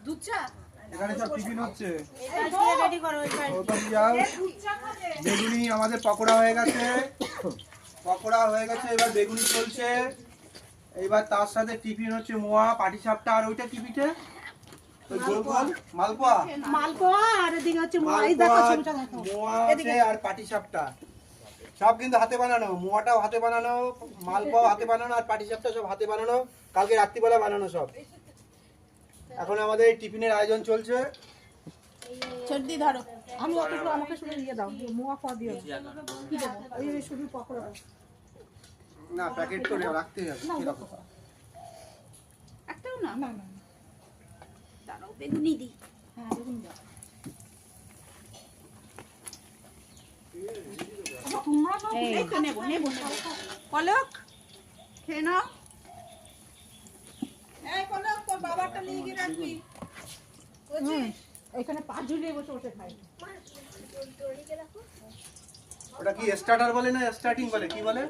দুধ চা এখানে সব টিফিন হচ্ছে। রেডি করো বেগুনি আমাদের পকোড়া হয়ে গেছে, এবার বেগুনি চলছে। এইবার তার সাথে টিফিন হচ্ছে মোয়া, পাটিসাপটা, আর ওইটা কি পিঠে? ওই গোল গোল মালপোয়া। মালপোয়া আর এদিকে হচ্ছে মোয়া। এই দেখো ছবিটা দেখো। মোয়া আছে আর পাটিসাপটা সব কিন্তু হাতে বানানো। মোয়াটাও হাতে বানানো, মালপোয়াও হাতে বানানো, আর পাটিসাপটা সব হাতে বানানো, কালকে রাত্রিবেলা বানানো সব। এখন আমাদের এই টিফিনের আয়োজন চলছে। চর্দি ধরো, আমি অতটুকু আমাকে শুধু দিয়ে দাও, মোয়া ফা দিও। কি দেবো? ওই শুধু পকোড়া না, প্যাকেট করে রাখতেই হবে। একটাও না। না না দাঁড়াও, বেগুনি দিই। হ্যাঁ বেগুনি দাও। এই তো নেবো নেবো পলক খেয়ে নাও। এই পলক তোর বাবারটা নিয়ে গিয়ে রাখবি। এখানে পা ঝুলিয়ে বসে বসে খাই। ওটা কি স্টার্টার বলে না স্টার্টিং বলে, কি বলে?